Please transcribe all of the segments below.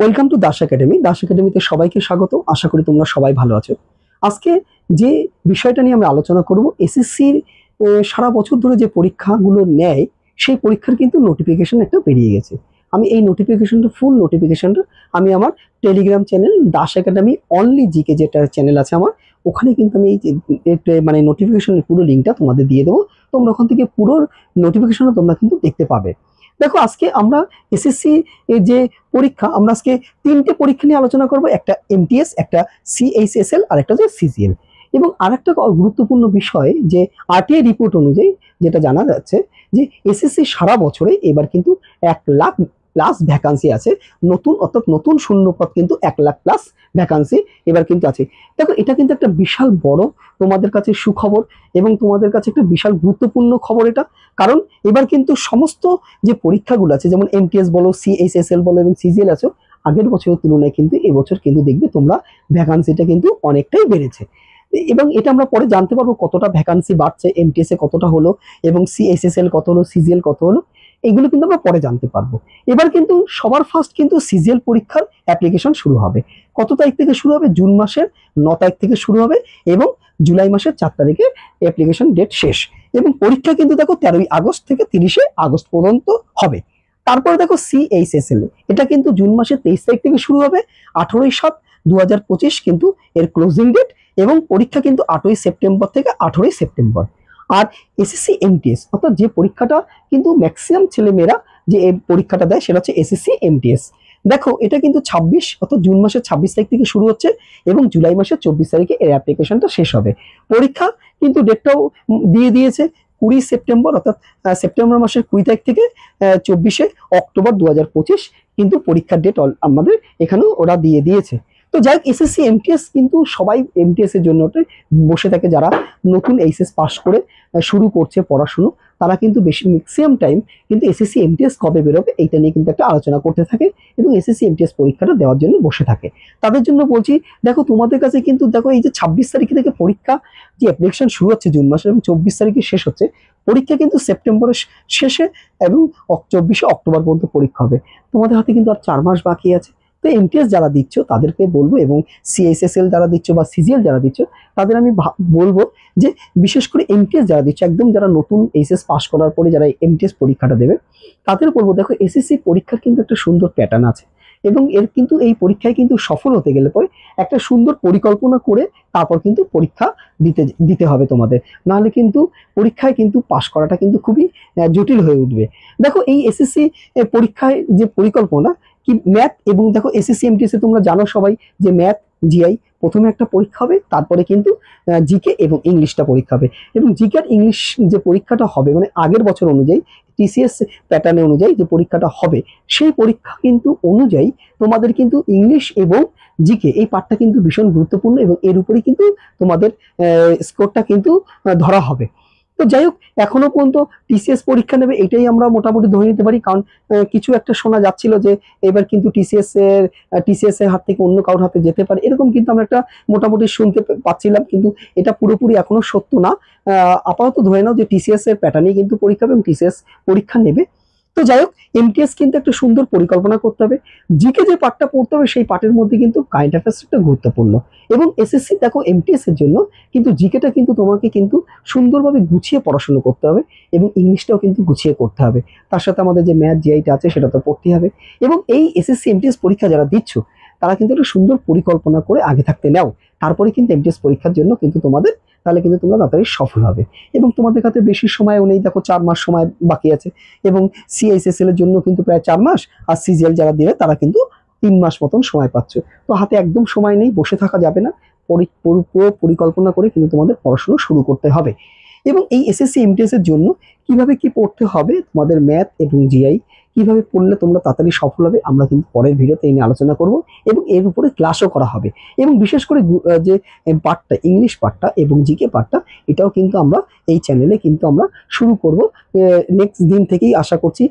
Welcome to Das academy. Das একাডেমিতে সবাইকে স্বাগত। আশা করি তোমরা সবাই ভালো আছো। আজকে যে বিষয়টা নিয়ে আমরা আলোচনা করব, এসএসসির সারা বছর ধরে যে পরীক্ষাগুলো নেয় সেই পরীক্ষার কিন্তু নোটিফিকেশন একটা বেরিয়ে গেছে। আমি এই নোটিফিকেশনটা ফুল নোটিফিকেশনটা আমি আমার Telegram channel Das academy only GK যেটা চ্যানেল আছে আমার, ওখানে কিন্তু আমি এই মানে নোটিফিকেশনের পুরো লিঙ্কটা তোমাদের দিয়ে দেবো। তোমরা ওখান থেকে পুরো নোটিফিকেশনটা তোমরা কিন্তু দেখতে পাবে। দেখো, আজকে আমরা এসএসসি এর যে পরীক্ষা, আমরা আজকে তিনটে পরীক্ষা নিয়ে আলোচনা করব। একটা এমটিএস, একটা সিএইচএসএল আর একটা হচ্ছে সিজিএল। এবং আরেকটা গুরুত্বপূর্ণ বিষয় যে আরটিআই রিপোর্ট অনুযায়ী যেটা জানা যাচ্ছে যে এসএসসি সারা বছরে এবার কিন্তু 1,00,000 প্লাস ভ্যাকান্সি আছে নতুন, অর্থাৎ নতুন শূন্যপদ কিন্তু 1,00,000 প্লাস ভ্যাকান্সি এবার কিন্তু আছে। দেখো, এটা কিন্তু একটা বিশাল বড় তোমাদের কাছে সুখবর এবং তোমাদের কাছে একটা বিশাল গুরুত্বপূর্ণ খবর এটা। কারণ এবার কিন্তু সমস্ত যে পরীক্ষাগুলো আছে, যেমন এমটিএস বলো, সিএইচএসএল বলো এবং সিজিএল আছে, আগের বছরের তুলনায় কিন্তু এবছর কিন্তু দেখবে তোমরা ভ্যাকান্সিটা কিন্তু অনেকটাই বেড়েছে। এবং এটা আমরা পরে জানতে পারবো কতটা ভ্যাকান্সি বাড়ছে, এমটিএস এ কতটা হলো এবং সিএইচএসএল কত হলো, সিজিএল কত হলো, এগুলো কিন্তু আমরা পরে জানতে পারবো। এবার কিন্তু সবার ফার্স্ট কিন্তু সিজিএল পরীক্ষার অ্যাপ্লিকেশন শুরু হবে। কত তারিখ থেকে শুরু হবে? জুন মাসের 9 তারিখ থেকে শুরু হবে এবং জুলাই মাসের 4 তারিখে অ্যাপ্লিকেশন ডেট শেষ। এবং পরীক্ষা কিন্তু দেখো 13ই আগস্ট থেকে 30শে আগস্ট পর্যন্ত হবে। তারপরে দেখো সিএইচএসএল, এটা কিন্তু জুন মাসের 23 তারিখ থেকে শুরু হবে, 18/7/2025 কিন্তু এর ক্লোজিং ডেট এবং পরীক্ষা কিন্তু 8ই সেপ্টেম্বর থেকে 18ই সেপ্টেম্বর। আর এসএসসি এমটিএস, অর্থাৎ যে পরীক্ষাটা কিন্তু ম্যাক্সিমাম ছেলেমেয়েরা যে এই পরীক্ষাটা দেয় সেটা হচ্ছে এসএসসি এমটিএস। দেখো, এটা কিন্তু 26 অর্থাৎ জুন মাসের 26 তারিখ থেকে শুরু হচ্ছে এবং জুলাই মাসের 24 তারিখে এর অ্যাপ্লিকেশনটা শেষ হবে। পরীক্ষা কিন্তু ডেটটাও দিয়ে দিয়েছে 20 সেপ্টেম্বর, অর্থাৎ সেপ্টেম্বর মাসের 20 তারিখ থেকে 24শে অক্টোবর 2025 কিন্তু পরীক্ষার ডেট আমাদের এখানেও ওরা দিয়ে দিয়েছে। তো যাই হোক, এসএসসি এমটিএস কিন্তু সবাই এমটিএস এর জন্য বসে থাকে। যারা নতুন এইচএস পাস করে শুরু করছে পড়াশুনো, তারা কিন্তু বেশি ম্যাক্সিমাম টাইম কিন্তু এসএসসি এমটিএস কবে বেরোবে এইটা নিয়ে কিন্তু একটা আলোচনা করতে থাকে এবং এসএসসি এমটিএস পরীক্ষাটা দেওয়ার জন্য বসে থাকে। তাদের জন্য বলছি, দেখো তোমাদের কাছে কিন্তু দেখো এই যে 26 তারিখ থেকে পরীক্ষা যে অ্যাপ্লিকেশন শুরু হচ্ছে জুন মাসে এবং 24 তারিখে শেষ হচ্ছে, পরীক্ষা কিন্তু সেপ্টেম্বরের শেষে এবং 24শে অক্টোবর পর্যন্ত পরীক্ষা হবে। তোমাদের হাতে কিন্তু আর 4 মাস বাকি আছে। তো এমটিএস যারা দিচ্ছ তাদেরকে বলবো এবং সিএইচএসএল যারা দিচ্ছ বা সিজিএল যারা দিচ্ছ তাদের আমি বলবো যে বিশেষ করে এমটিএস যারা দিচ্ছ, একদম যারা নতুন এইচএস পাস করার পরে যারা এমটিএস পরীক্ষাটা দেবে তাদের বলবো, দেখো এসএসসি পরীক্ষার কিন্তু একটা সুন্দর প্যাটার্ন আছে এবং এর কিন্তু এই পরীক্ষায় কিন্তু সফল হতে গেলে পরে একটা সুন্দর পরিকল্পনা করে তারপর কিন্তু পরীক্ষা দিতে হবে তোমাদের, নাহলে কিন্তু পরীক্ষায় কিন্তু পাশ করাটা কিন্তু খুবই জটিল হয়ে উঠবে। দেখো, এই এসএসসি পরীক্ষায় যে পরিকল্পনা কি ম্যাথ এবং দেখো এসএসসি এমটিএস এ তোমরা জানো সবাই যে ম্যাথ জিআই প্রথমে একটা পরীক্ষা হবে, তারপরে কিন্তু জিকে এবং ইংলিশটা পরীক্ষা হবে। এবং জিকে আর ইংলিশ যে পরীক্ষাটা হবে মানে আগের বছর অনুযায়ী টিসিএস প্যাটার্নে অনুযায়ী যে পরীক্ষাটা হবে, সেই পরীক্ষা কিন্তু অনুযায়ী তোমাদের কিন্তু ইংলিশ এবং জিকে এই পার্টটা কিন্তু ভীষণ গুরুত্বপূর্ণ এবং এর উপরেই কিন্তু তোমাদের স্কোরটা কিন্তু ধরা হবে। তো যাই হোক, এখনো পর্যন্ত টিসিএস পরীক্ষা নেবে এটাই আমরা মোটামুটি ধরে নিতে পারি, কারণ কিছু একটা শোনা যাচ্ছিল যে এবার কিন্তু টিসিএস এর হাত থেকে অন্য কারোর হাতে যেতে পারে, এরকম কিন্তু আমরা একটা মোটামুটি শুনতে পাচ্ছিলাম, কিন্তু এটা পুরোপুরি এখনো সত্য না। আপাতত ধরে নাও যে টিসিএস এর প্যাটার্নে কিন্তু পরীক্ষা এবং টিসিএস পরীক্ষা নেবে। তো যাই হোক, এমটিএস কিন্তু একটা সুন্দর পরিকল্পনা করতে হবে। জিকে যে পার্টটা পড়তে হবে সেই পার্টের মধ্যে কিন্তু কারেন্ট অ্যাফেয়ার্সটা গুরুত্বপূর্ণ এবং এসএসসি দেখো এমটিএস এর জন্য কিন্তু জিকেটা কিন্তু তোমাকে কিন্তু সুন্দরভাবে গুছিয়ে পড়াশোনা করতে হবে এবং ইংলিশটাও কিন্তু গুছিয়ে করতে হবে। তার সাথে আমাদের যে ম্যাথ জিআইটা আছে সেটা তো পড়তে হবে। এবং এই এসএসসি এমটিএস পরীক্ষা যারা দিচ্ছ তারা কিন্তু একটা সুন্দর পরিকল্পনা করে আগে থাকতে নাও, তারপরে কিন্তু এমটিএস পরীক্ষার জন্য কিন্তু তোমাদের, তাহলে কিন্তু তোমরা তাড়াতাড়ি সফল হবে। এবং তোমাদের কাছে বেশি সময়ও নেই, দেখো 4 মাস সময় বাকি আছে এবং সিএইচএসএল এর জন্য কিন্তু প্রায় 4 মাস, আর সিজিএল যারা দেবে তারা কিন্তু 3 মাস মতন সময় পাচ্ছ। তো হাতে একদম সময় নেই, বসে থাকা যাবে না, পুরো পরিকল্পনা করে কিন্তু তোমাদের পড়াশোনা শুরু করতে হবে। এবং এই এসএসসি এমটিএস এর জন্য কিভাবে কি পড়তে হবে, তোমাদের ম্যাথ এবং জিআই কিভাবে পড়লে তোমরা তাড়াতাড়ি সফল হবে, আমরা কিন্তু পরের ভিডিওতে এই নিয়ে আলোচনা করব এবং এর উপরে ক্লাসও করা হবে। এবং বিশেষ করে যে পার্টটা ইংলিশ পার্টটা এবং জিকে পার্টটা, এটাও কিন্তু আমরা এই চ্যানেলে কিন্তু আমরা শুরু করব নেক্সট দিন থেকেই, আশা করছি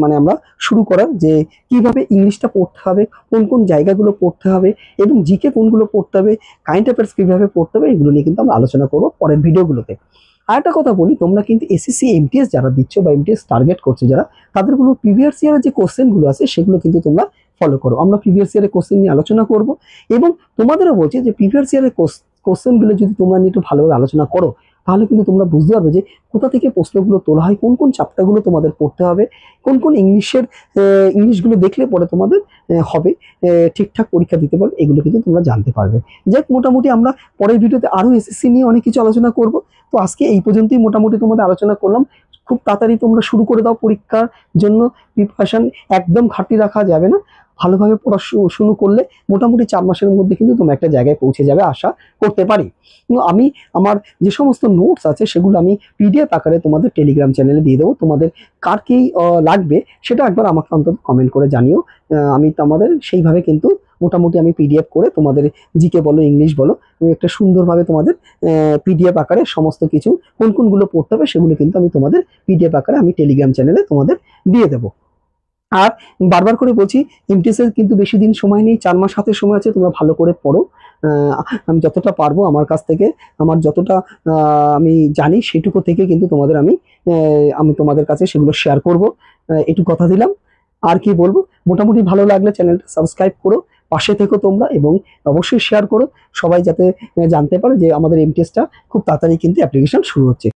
মানে আমরা শুরু করার, যে কিভাবে ইংলিশটা পড়তে হবে, কোন কোন জায়গাগুলো পড়তে হবে এবং জিকে কোনগুলো পড়তে হবে, কারেন্ট অ্যাফেয়ার্স কিভাবে পড়তে হবে, এগুলো নিয়ে কিন্তু আমরা আলোচনা করব পরের ভিডিওগুলোতে। আর একটা কথা বলি, তোমরা কিন্তু এসএসসি এমটিএস যারা দিচ্ছ বা এমটিএস টার্গেট করছো যারা, তাদের কোনো প্রিভিয়াস ইয়ারের যে কোশ্চেনগুলো আছে সেগুলো কিন্তু তোমরা ফলো করো। আমরা প্রিভিয়াস ইয়ারের কোশ্চেন নিয়ে আলোচনা করব এবং তোমাদেরও বলছি যে প্রিভিয়াস ইয়ারের কোশ্চেনগুলো যদি তোমরা নিয়ে একটু ভালোভাবে আলোচনা করো, তাহলে কিন্তু তোমরা বুঝতে পারবে যে কোথা থেকে প্রশ্নগুলো তোলা হয়, কোন কোন চ্যাপ্টারগুলো তোমাদের পড়তে হবে, কোন কোন ইংলিশগুলো দেখলে পরে তোমাদের হবে ঠিকঠাক পরীক্ষা দিতে পারবে, এগুলো কিন্তু তোমরা জানতে পারবে। যাক, মোটামুটি আমরা পরের ভিডিওতে আরও এসএসসি নিয়ে অনেক কিছু আলোচনা করব। তো আজকে এই পর্যন্তই মোটামুটি তোমাদের আলোচনা করলাম। খুব তাড়াতাড়ি তোমরা শুরু করে দাও পরীক্ষার জন্য প্রিপারেশন, একদম ঘাটতি রাখা যাবে না। ভালোভাবে পড়াশুনো করলে মোটামুটি 4 মাসের মধ্যে কিন্তু তোমরা একটা জায়গায় পৌঁছে যাবে আশা করতে পারি। আমি আমার যে সমস্ত নোটস আছে সেগুলো আমি পিডিএফ আকারে তোমাদের টেলিগ্রাম চ্যানেলে দিয়ে দেবো। তোমাদের কার কি লাগবে সেটা একবার আমাকে অন্তত কমেন্ট করে জানিও। আমি তোমাদের সেইভাবে কিন্তু মোটামুটি আমি পিডিএফ করে তোমাদের জিকে বলো ইংলিশ বলো আমি একটা সুন্দরভাবে তোমাদের পিডিএফ আকারে সমস্ত কিছু কোন কোনগুলো পড়তে হবে সেগুলো কিন্তু আমি তোমাদের পিডিএফ আকারে আমি টেলিগ্রাম চ্যানেলে তোমাদের দিয়ে দেবো। আর বারবার করে বলছি, এমটিএসের কিন্তু বেশি দিন সময় নেই, 4 মাস হাতে সময় আছে, তোমরা ভালো করে পড়ো। আমি যতটা পারবো আমার কাছ থেকে, আমার যতটা আমি জানি সেটুকু থেকে কিন্তু আমি তোমাদের কাছে সেগুলো শেয়ার করব, একটু কথা দিলাম। আর কি বলবো, মোটামুটি ভালো লাগলে চ্যানেলটা সাবস্ক্রাইব করো, পাশে থেকো তোমরা, এবং অবশ্যই শেয়ার করো, সবাই যাতে জানতে পারে যে আমাদের এমটিএসটা খুব তাড়াতাড়ি কিন্তু অ্যাপ্লিকেশন শুরু হচ্ছে।